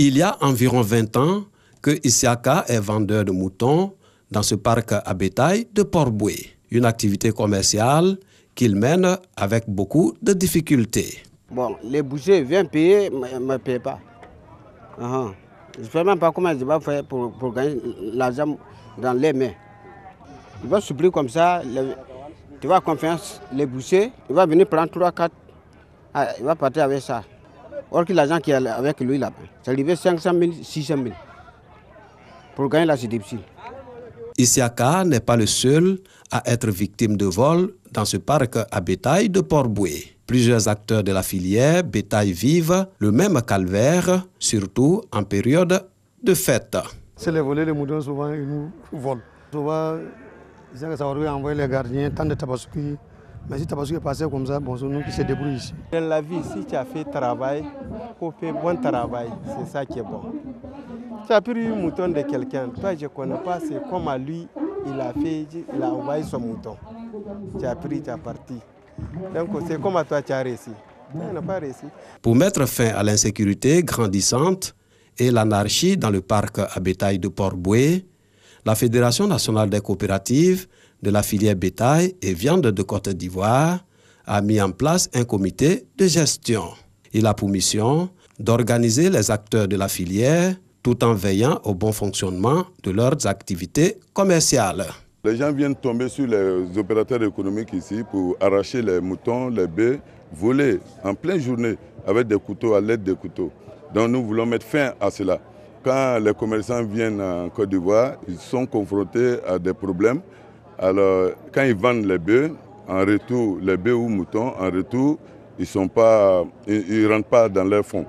Il y a environ 20 ans que Isiaka est vendeur de moutons dans ce parc à bétail de Port-Boué, une activité commerciale qu'il mène avec beaucoup de difficultés. Bon, les bouchers viennent payer, mais ne me payent pas. Je ne sais même pas comment je vais faire pour gagner l'argent dans les mains. Il va supplier comme ça, tu vas confiance, les bouchers, il va venir prendre 3, 4, il va partir avec ça. Or que l'argent qui est avec lui là-bas, c'est arrivé 500 000, 600 000. Pour gagner là, c'est difficile. Isiaka n'est pas le seul à être victime de vol dans ce parc à bétail de Port-Boué. Plusieurs acteurs de la filière bétail vivent le même calvaire, surtout en période de fête. C'est les volets, les moutons, souvent, ils nous volent. Souvent, ça aurait envoyé les gardiens, tant de Tabaski. Mais si Tabaski est passé comme ça, bon, c'est nous qui se débrouillent ici. Dans la vie, si tu as fait travail, faut faire bon travail, c'est ça qui est bon. Tu as pris un mouton de quelqu'un, toi je ne connais pas, c'est comme à lui, il a envoyé son mouton. Tu as pris, tu as parti. Donc c'est comme à toi, tu as réussi. Tu n'as pas réussi. Pour mettre fin à l'insécurité grandissante et l'anarchie dans le parc à bétail de Port-Boué, la Fédération nationale des coopératives de la filière bétail et viande de Côte d'Ivoire a mis en place un comité de gestion. Il a pour mission d'organiser les acteurs de la filière tout en veillant au bon fonctionnement de leurs activités commerciales. Les gens viennent tomber sur les opérateurs économiques ici pour arracher les moutons, les bœufs, voler en pleine journée avec des couteaux, à l'aide des couteaux. Donc nous voulons mettre fin à cela. Quand les commerçants viennent en Côte d'Ivoire, ils sont confrontés à des problèmes. Alors quand ils vendent les bœufs, en retour, les bœufs ou moutons, en retour, ils ne rentrent pas dans leurs fonds.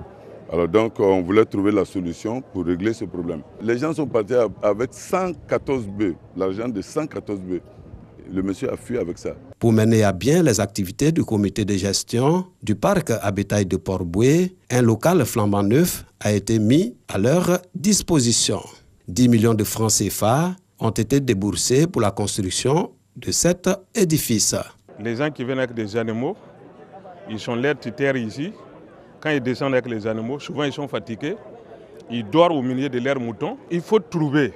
Alors donc on voulait trouver la solution pour régler ce problème. Les gens sont partis avec 114 bœufs, l'argent de 114 bœufs. Le monsieur a fui avec ça. Pour mener à bien les activités du comité de gestion du parc à bétail de Port-Boué, un local flambant neuf a été mis à leur disposition. 10 millions de francs CFA ont été déboursés pour la construction de cet édifice. Les gens qui viennent avec des animaux, ils sont l'air terre ici. Quand ils descendent avec les animaux, souvent ils sont fatigués. Ils dorment au milieu de leurs moutons. Il faut trouver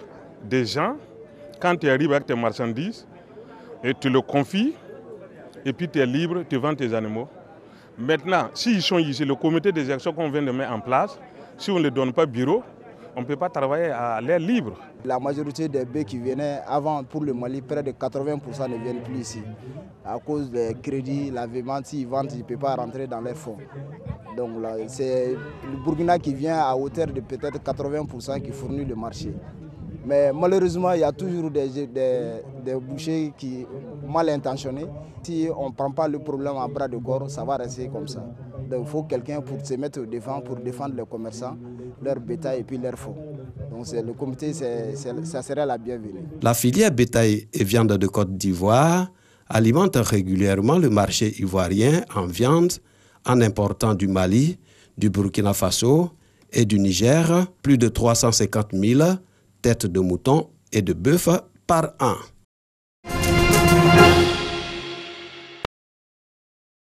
des gens, quand tu arrives avec tes marchandises, et tu le confies, et puis tu es libre, tu vends tes animaux. Maintenant, s'ils sont ici, le comité de gestion qu'on vient de mettre en place, si on ne les donne pas bureau, on ne peut pas travailler à l'air libre. La majorité des bœufs qui venaient avant pour le Mali, près de 80% ne viennent plus ici. À cause des crédits, la vente, s'ils vendent, ils ne peuvent pas rentrer dans les fonds. Donc c'est le Burkina qui vient à hauteur de peut-être 80% qui fournit le marché. Mais malheureusement, il y a toujours des bouchers qui mal intentionnés. Si on ne prend pas le problème à bras de corps, ça va rester comme ça. Donc il faut quelqu'un pour se mettre au devant, pour défendre les commerçants, leur bétail et puis leurs fonds. Donc le comité, ça serait la bienvenue. La filière bétail et viande de Côte d'Ivoire alimente régulièrement le marché ivoirien en viande en important du Mali, du Burkina Faso et du Niger plus de 350 000 têtes de moutons et de bœufs par an.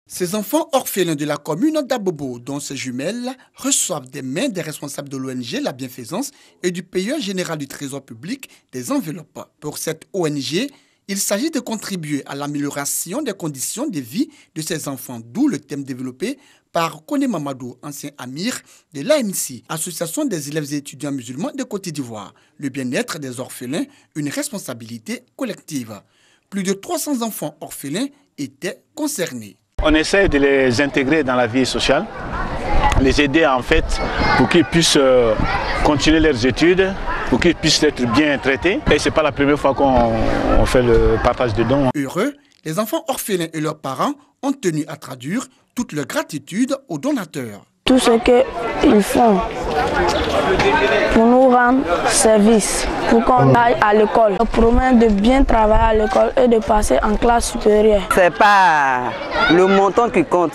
Ces enfants orphelins de la commune d'Abobo, dont ces jumelles, reçoivent des mains des responsables de l'ONG La Bienfaisance et du payeur général du Trésor public des enveloppes. Pour cette ONG, il s'agit de contribuer à l'amélioration des conditions de vie de ces enfants, d'où le thème développé par Kone Mamadou, ancien amir de l'AMC, Association des élèves et étudiants musulmans de Côte d'Ivoire. Le bien-être des orphelins, une responsabilité collective. Plus de 300 enfants orphelins étaient concernés. On essaie de les intégrer dans la vie sociale, les aider en fait pour qu'ils puissent continuer leurs études, pour qu'ils puissent être bien traités. Et ce n'est pas la première fois qu'on fait le partage de dons. Heureux, les enfants orphelins et leurs parents ont tenu à traduire toute leur gratitude aux donateurs. Tout ce qu'ils font pour nous rendre service, pour qu'on aille à l'école. On promet de bien travailler à l'école et de passer en classe supérieure. Ce n'est pas le montant qui compte,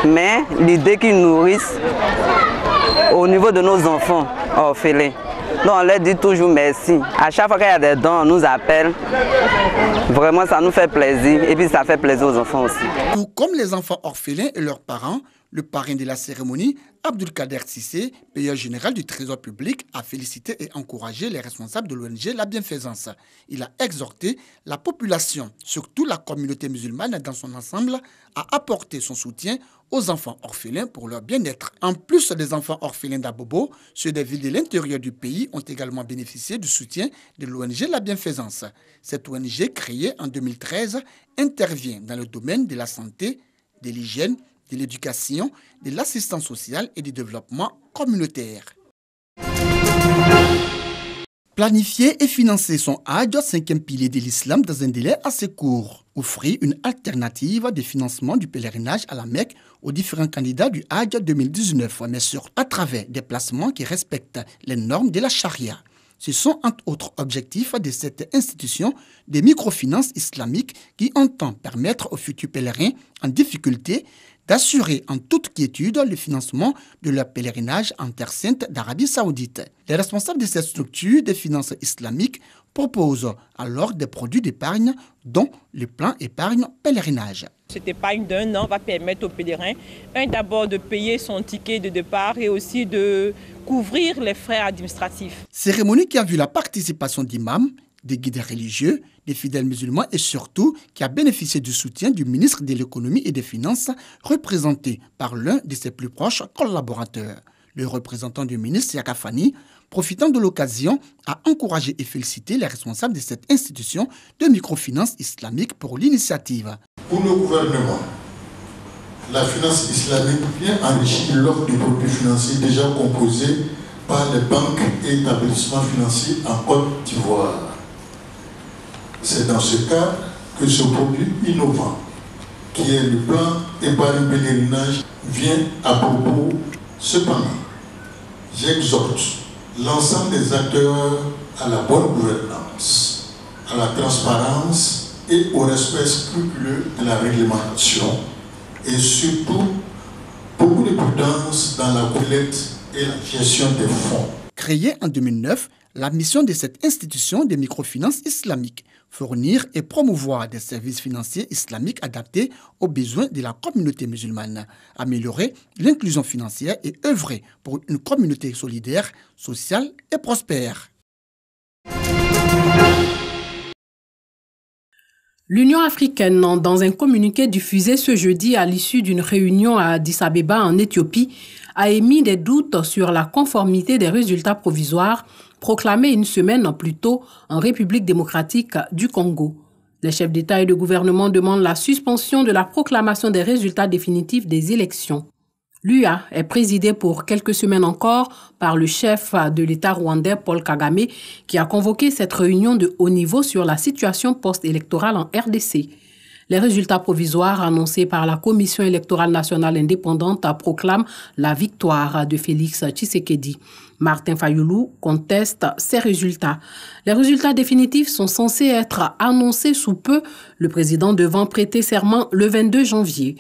mais l'idée qu'ils nourrissent au niveau de nos enfants orphelins. Donc on leur dit toujours merci. À chaque fois qu'il y a des dons, on nous appelle. Vraiment, ça nous fait plaisir et puis ça fait plaisir aux enfants aussi. Tout comme les enfants orphelins et leurs parents, Le parrain de la cérémonie, Abdulkader Sissé, payeur général du Trésor public, a félicité et encouragé les responsables de l'ONG La Bienfaisance. Il a exhorté la population, surtout la communauté musulmane dans son ensemble, à apporter son soutien aux enfants orphelins pour leur bien-être. En plus des enfants orphelins d'Abobo, ceux des villes de l'intérieur du pays ont également bénéficié du soutien de l'ONG La Bienfaisance. Cette ONG, créée en 2013, intervient dans le domaine de la santé, de l'hygiène, de l'éducation, de l'assistance sociale et du développement communautaire. Planifier et financer son Hajj, 5e pilier de l'islam, dans un délai assez court. Offrir une alternative de financement du pèlerinage à la Mecque aux différents candidats du Hajj 2019, mais surtout à travers des placements qui respectent les normes de la charia. Ce sont entre autres objectifs de cette institution de microfinance islamique qui entend permettre aux futurs pèlerins en difficulté d'assurer en toute quiétude le financement de leur pèlerinage en Terre Sainte d'Arabie Saoudite. Les responsables de cette structure de finances islamiques proposent alors des produits d'épargne, dont le plan épargne pèlerinage. Cette épargne d'un an va permettre aux pèlerins, d'abord de payer son ticket de départ et aussi de couvrir les frais administratifs. Cérémonie qui a vu la participation d'imams, des guides religieux, des fidèles musulmans et surtout qui a bénéficié du soutien du ministre de l'économie et des finances, représenté par l'un de ses plus proches collaborateurs. Le représentant du ministre, Yaka Fani, profitant de l'occasion, a encouragé et félicité les responsables de cette institution de microfinance islamique pour l'initiative. Pour le gouvernement, la finance islamique vient enrichir l'offre de produits financiers déjà composés par les banques et établissements financiers en Côte d'Ivoire. C'est dans ce cadre que ce produit innovant, qui est le plan épargne pèlerinage, vient à propos. Cependant, j'exhorte l'ensemble des acteurs à la bonne gouvernance, à la transparence et au respect scrupuleux de la réglementation et surtout beaucoup de prudence dans la collecte et la gestion des fonds. Créée en 2009, la mission de cette institution de microfinance islamique, fournir et promouvoir des services financiers islamiques adaptés aux besoins de la communauté musulmane, améliorer l'inclusion financière et œuvrer pour une communauté solidaire, sociale et prospère. L'Union africaine, dans un communiqué diffusé ce jeudi à l'issue d'une réunion à Addis Abeba en Éthiopie, a émis des doutes sur la conformité des résultats provisoires proclamés une semaine plus tôt en République démocratique du Congo. Les chefs d'État et de gouvernement demandent la suspension de la proclamation des résultats définitifs des élections. L'UA est présidée pour quelques semaines encore par le chef de l'État rwandais Paul Kagame qui a convoqué cette réunion de haut niveau sur la situation post-électorale en RDC. Les résultats provisoires annoncés par la Commission électorale nationale indépendante proclament la victoire de Félix Tshisekedi. Martin Fayoulou conteste ces résultats. Les résultats définitifs sont censés être annoncés sous peu, le président devant prêter serment le 22 janvier.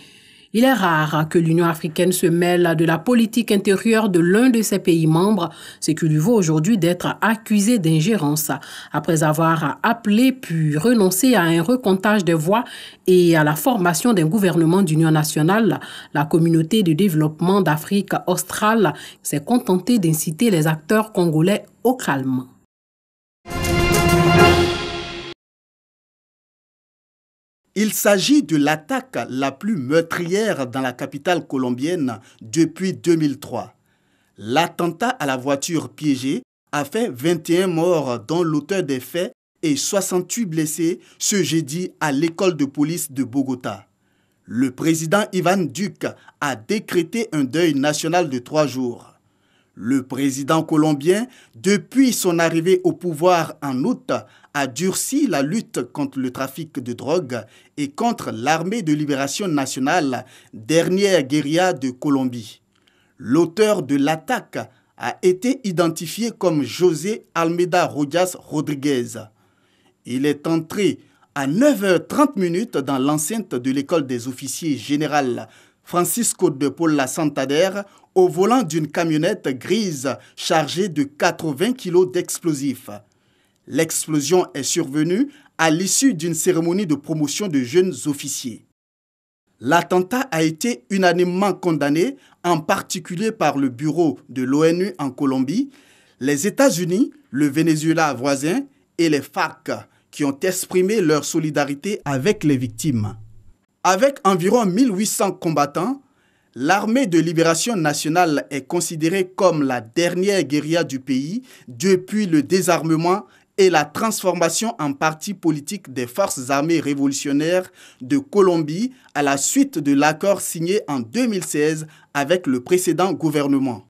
Il est rare que l'Union africaine se mêle de la politique intérieure de l'un de ses pays membres, ce qui lui vaut aujourd'hui d'être accusé d'ingérence, après avoir appelé puis renoncé à un recomptage des voix et à la formation d'un gouvernement d'union nationale. La communauté de développement d'Afrique australe s'est contentée d'inciter les acteurs congolais au calme. Il s'agit de l'attaque la plus meurtrière dans la capitale colombienne depuis 2003. L'attentat à la voiture piégée a fait 21 morts, dont l'auteur des faits, et 68 blessés ce jeudi à l'école de police de Bogota. Le président Ivan Duque a décrété un deuil national de 3 jours. Le président colombien, depuis son arrivée au pouvoir en août, a durci la lutte contre le trafic de drogue et contre l'armée de libération nationale, dernière guérilla de Colombie. L'auteur de l'attaque a été identifié comme José Almeida Rojas Rodriguez. Il est entré à 9h30 dans l'enceinte de l'école des officiers général Francisco de Paula Santander au volant d'une camionnette grise chargée de 80 kg d'explosifs. L'explosion est survenue à l'issue d'une cérémonie de promotion de jeunes officiers. L'attentat a été unanimement condamné, en particulier par le bureau de l'ONU en Colombie, les États-Unis, le Venezuela voisin et les FARC qui ont exprimé leur solidarité avec les victimes. Avec environ 1800 combattants, l'armée de libération nationale est considérée comme la dernière guérilla du pays depuis le désarmement et la transformation en parti politique des forces armées révolutionnaires de Colombie à la suite de l'accord signé en 2016 avec le précédent gouvernement.